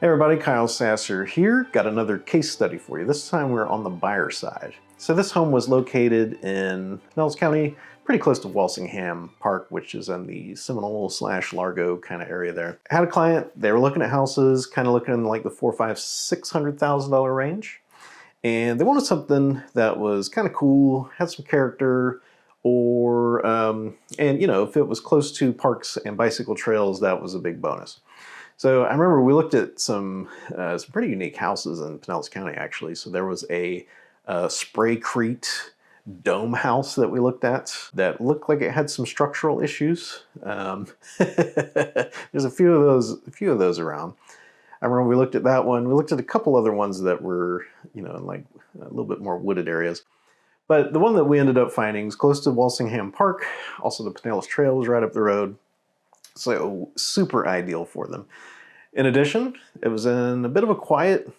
Hey everybody, Kyle Sasser here. Got another case study for you. This time we're on the buyer side. So this home was located in Pinellas County, pretty close to Walsingham Park, which is in the Seminole/Largo kind of area there. I had a client, they were looking at houses, kind of looking in like the $400,000, $500,000, $600,000 range. And they wanted something that was kind of cool, had some character, or, and you know, if it was close to parks and bicycle trails, that was a big bonus. So I remember we looked at some pretty unique houses in Pinellas County, actually. So there was a spray-crete dome house that we looked at that looked like it had some structural issues. There's a few of those around. I remember we looked at that one. We looked at a couple other ones that were, you know, in like a little bit more wooded areas. But the one that we ended up finding was close to Walsingham Park. Also, the Pinellas Trail was right up the road. So super ideal for them. In addition, it was in a bit of a quiet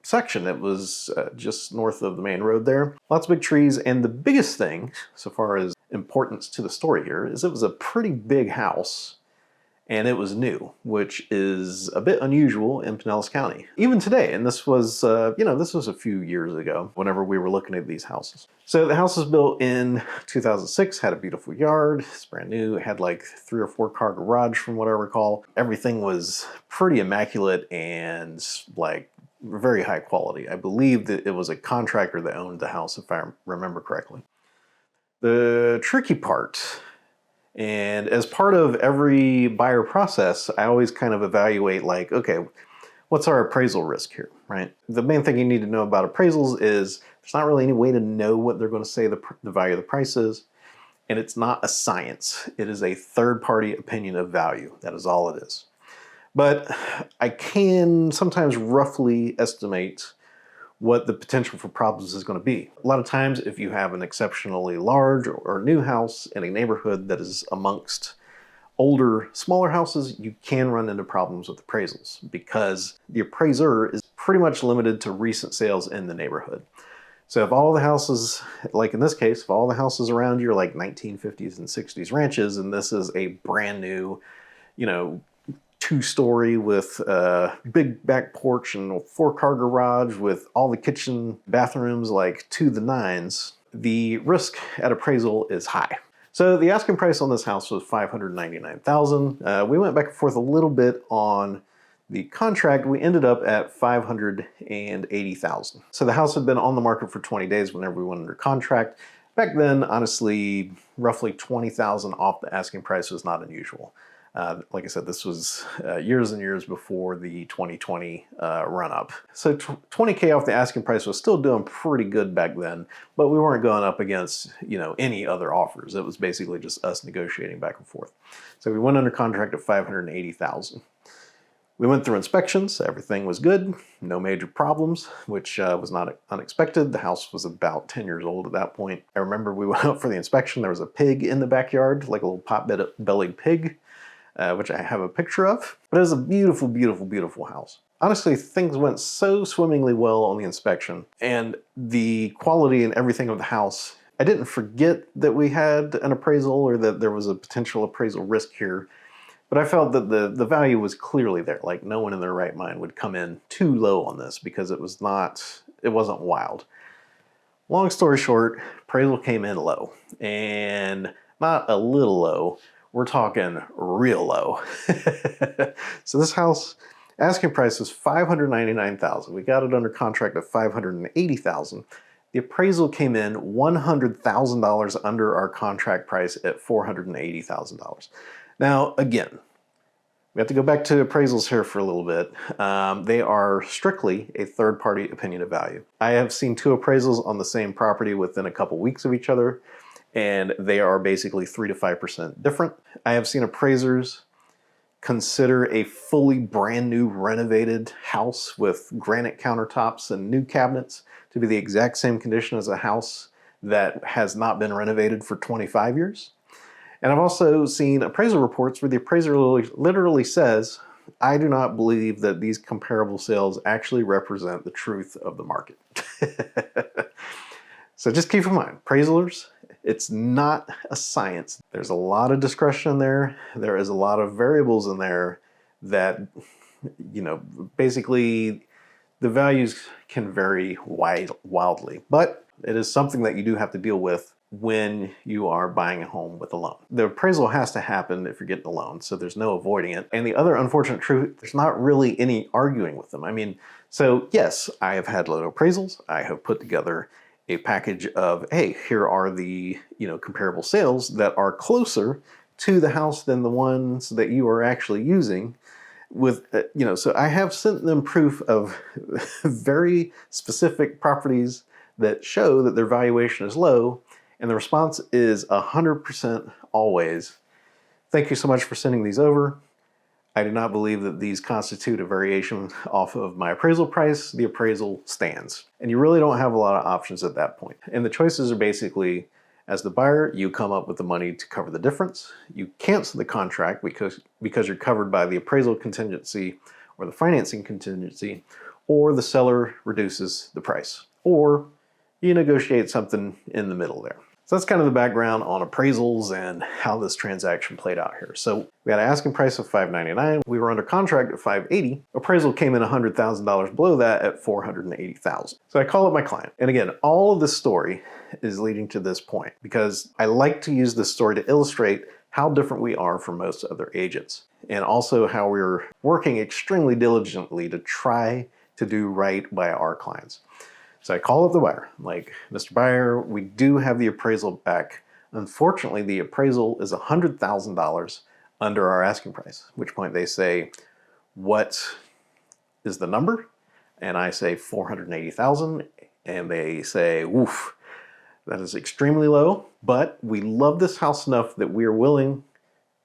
section. It was just north of the main road there. Lots of big trees, and the biggest thing, so far as importance to the story here, is it was a pretty big house, and it was new, which is a bit unusual in Pinellas County. Even today, and this was, you know, this was a few years ago whenever we were looking at these houses. So the house was built in 2006, had a beautiful yard, it's brand new, it had like 3 or 4 car garage from what I recall. Everything was pretty immaculate and like very high quality. I believe that it was a contractor that owned the house, if I remember correctly. The tricky part, and as part of every buyer process, I always kind of evaluate like, okay, what's our appraisal risk here, right? The main thing you need to know about appraisals is there's not really any way to know what they're going to say the value of the price is, and it's not a science. It is a third-party opinion of value. That is all it is. But I can sometimes roughly estimate what the potential for problems is going to be. A lot of times, if you have an exceptionally large or new house in a neighborhood that is amongst older, smaller houses, you can run into problems with appraisals because the appraiser is pretty much limited to recent sales in the neighborhood. So if all the houses, like in this case, if all the houses around you are like 1950s and 60s ranches, and this is a brand new, you know, 2-story with a big back porch and a 4-car garage with all the kitchen bathrooms like to the nines, the risk at appraisal is high. So the asking price on this house was $599,000. We went back and forth a little bit on the contract. We ended up at $580,000. So the house had been on the market for 20 days whenever we went under contract. Back then, honestly, roughly $20,000 off the asking price was not unusual. Like I said, this was years and years before the 2020 run-up. So $20K off the asking price was still doing pretty good back then, but we weren't going up against, you know, any other offers. It was basically just us negotiating back and forth. So we went under contract at $580,000. We went through inspections. Everything was good. No major problems, which was not unexpected. The house was about 10 years old at that point. I remember we went out for the inspection. There was a pig in the backyard, like a little pot-bellied pig. Which I have a picture of. But it was a beautiful, beautiful, beautiful house. Honestly, things went so swimmingly well on the inspection, and the quality and everything of the house, I didn't forget that we had an appraisal or that there was a potential appraisal risk here, but I felt that the value was clearly there. Like no one in their right mind would come in too low on this because it wasn't wild. Long story short, appraisal came in low, and not a little low. We're talking real low. So this house, asking price was $599,000. We got it under contract at $580,000. The appraisal came in $100,000 under our contract price at $480,000. Now, again, we have to go back to appraisals here for a little bit. They are strictly a third-party opinion of value. I have seen 2 appraisals on the same property within a couple weeks of each other, and they are basically 3 to 5% different. I have seen appraisers consider a fully brand new renovated house with granite countertops and new cabinets to be the exact same condition as a house that has not been renovated for 25 years. And I've also seen appraisal reports where the appraiser literally says, I do not believe that these comparable sales actually represent the truth of the market. So just keep in mind, appraisals, it's not a science. There's a lot of discretion in there. There is a lot of variables in there that basically the values can vary wildly, but it is something that you do have to deal with when you are buying a home with a loan. The appraisal has to happen if you're getting a loan, so there's no avoiding it. And the other unfortunate truth, there's not really any arguing with them. I mean, so yes, I have had loan appraisals. I have put together a package of, hey, here are the, comparable sales that are closer to the house than the ones that you are actually using. With, so I have sent them proof of very specific properties that show that their valuation is low, and the response is 100% always, thank you so much for sending these over. I do not believe that these constitute a variation off of my appraisal price. The appraisal stands. And you really don't have a lot of options at that point. And the choices are basically, as the buyer, you come up with the money to cover the difference. You cancel the contract because you're covered by the appraisal contingency or the financing contingency, or the seller reduces the price, or you negotiate something in the middle there. So that's kind of the background on appraisals and how this transaction played out here. So we had an asking price of $599. We were under contract at $580. Appraisal came in $100,000 below that at $480,000. So I call up my client. And again, all of this story is leading to this point because I like to use this story to illustrate how different we are from most other agents, and also how we're working extremely diligently to try to do right by our clients. So I call up the buyer. I'm like, Mr. Buyer, we do have the appraisal back. Unfortunately, the appraisal is $100,000 under our asking price, at which point they say, what is the number? And I say 480,000, and they say, woof, that is extremely low, but we love this house enough that we are willing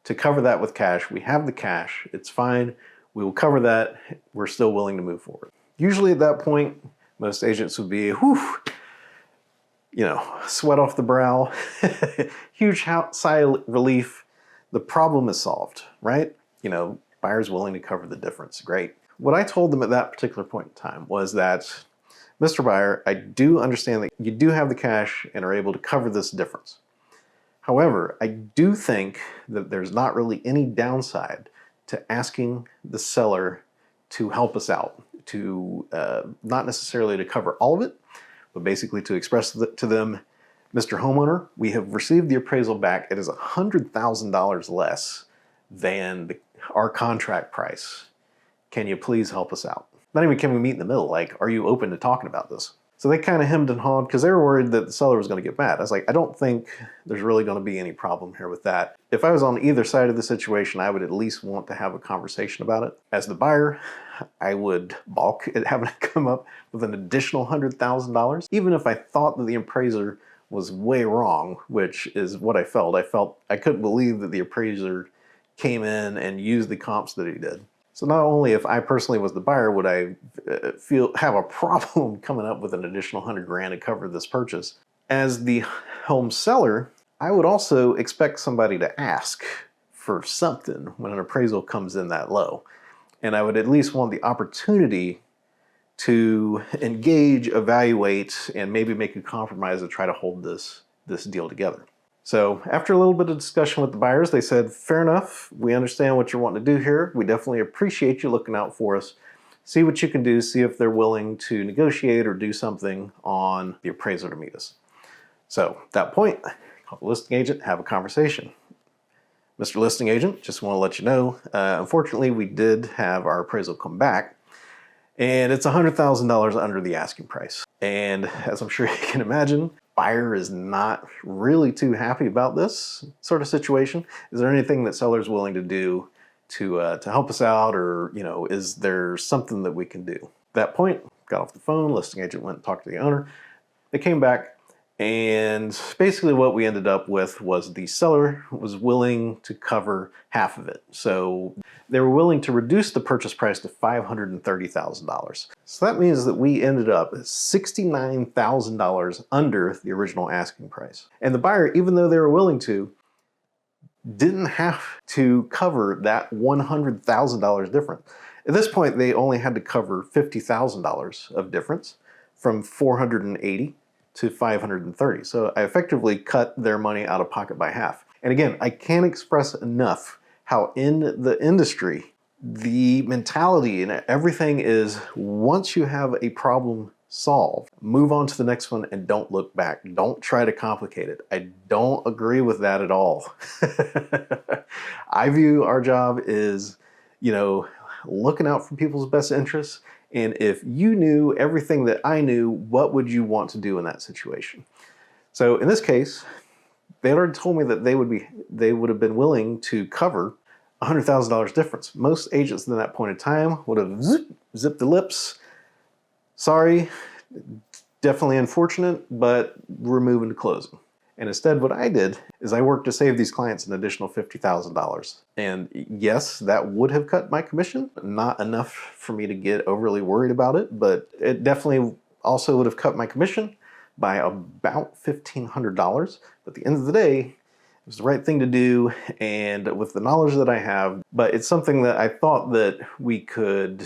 to cover that with cash. We have the cash, it's fine. We will cover that. We're still willing to move forward. Usually at that point, most agents would be, whew, sweat off the brow, huge sigh of relief. The problem is solved, right? Buyer's willing to cover the difference. Great. What I told them at that particular point in time was that, Mr. Buyer, I do understand that you do have the cash and are able to cover this difference. However, I do think that there's not really any downside to asking the seller to help us out, to not necessarily to cover all of it, but basically to express to them, Mr. Homeowner, we have received the appraisal back. It is $100,000 less than our contract price. Can you please help us out? Not even can we meet in the middle, like, are you open to talking about this? So they kind of hemmed and hawed because they were worried that the seller was going to get mad. I was like, I don't think there's really going to be any problem here with that. If I was on either side of the situation, I would at least want to have a conversation about it. As the buyer, I would balk at having to come up with an additional $100,000. Even if I thought that the appraiser was way wrong, which is what I felt. I couldn't believe that the appraiser came in and used the comps that he did. So not only if I personally was the buyer would I have a problem coming up with an additional $100,000 to cover this purchase, as the home seller, I would also expect somebody to ask for something when an appraisal comes in that low. And I would at least want the opportunity to engage, evaluate, and maybe make a compromise to try to hold this deal together. So after a little bit of discussion with the buyers, they said, fair enough, we understand what you're wanting to do here. We definitely appreciate you looking out for us. See what you can do, see if they're willing to negotiate or do something on the appraiser to meet us. So at that point, call the listing agent, have a conversation. Mr. Listing Agent, just want to let you know, unfortunately, we did have our appraisal come back, and it's $100,000 under the asking price. And as I'm sure you can imagine, buyer is not really too happy about this sort of situation. Is there anything that seller's willing to do to help us out, or is there something that we can do? At that point, got off the phone, listing agent went and talked to the owner. They came back, and basically what we ended up with was the seller was willing to cover half of it. So they were willing to reduce the purchase price to $530,000. So that means that we ended up $69,000 under the original asking price. And the buyer, even though they were willing to, didn't have to cover that $100,000 difference. At this point, they only had to cover $50,000 of difference from $480 to $530. So I effectively cut their money out of pocket by half. And again, I can't express enough how in the industry, the mentality and everything is, once you have a problem solved, move on to the next one and don't look back. Don't try to complicate it. I don't agree with that at all. I view our job is, looking out for people's best interests. And if you knew everything that I knew, what would you want to do in that situation? So in this case, they already told me that they would have been willing to cover $100,000 difference. Most agents at that point in time would have zipped the lips. Sorry, definitely unfortunate, but we're moving to closing. And instead, what I did is I worked to save these clients an additional $50,000. And yes, that would have cut my commission. Not enough for me to get overly worried about it, but it definitely also would have cut my commission by about $1,500. But at the end of the day, it was the right thing to do, and with the knowledge that I have, but it's something that I thought that we could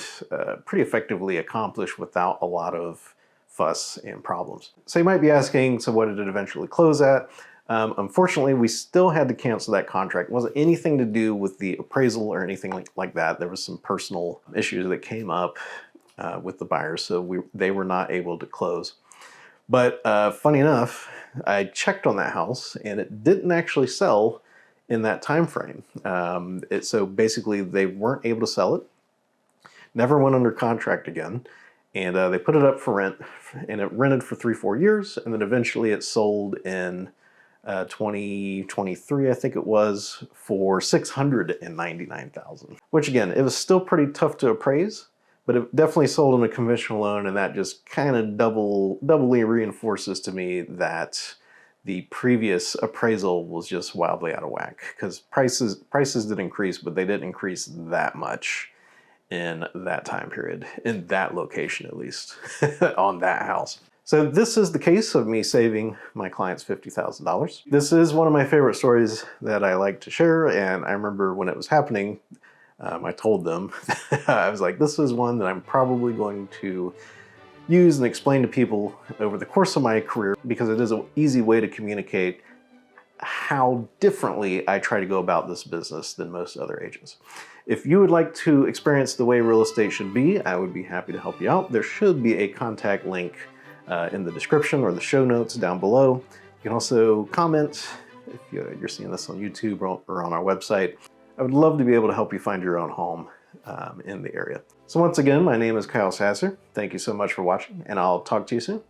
pretty effectively accomplish without a lot of fuss and problems. So you might be asking, so what did it eventually close at? Unfortunately, we still had to cancel that contract. It wasn't anything to do with the appraisal or anything like that. There was some personal issues that came up with the buyers, so they were not able to close. But funny enough, I checked on that house and it didn't actually sell in that time frame. So basically they weren't able to sell it, never went under contract again, and they put it up for rent, and it rented for 3-4 years, and then eventually it sold in 2023, I think it was, for $699,000. Which again, it was still pretty tough to appraise, but it definitely sold on a conventional loan, and that just kind of doubly reinforces to me that the previous appraisal was just wildly out of whack, because prices did increase, but they didn't increase that much in that time period, in that location at least, on that house. So this is the case of me saving my clients $50,000. This is one of my favorite stories that I like to share, and I remember when it was happening, I told them, I was like, this is one that I'm probably going to use and explain to people over the course of my career, because it is an easy way to communicate how differently I try to go about this business than most other agents. If you would like to experience the way real estate should be, I would be happy to help you out. There should be a contact link in the description or the show notes down below. You can also comment if you're seeing this on YouTube or on our website. I would love to be able to help you find your own home in the area. So once again, my name is Kyle Sasser. Thank you so much for watching, and I'll talk to you soon.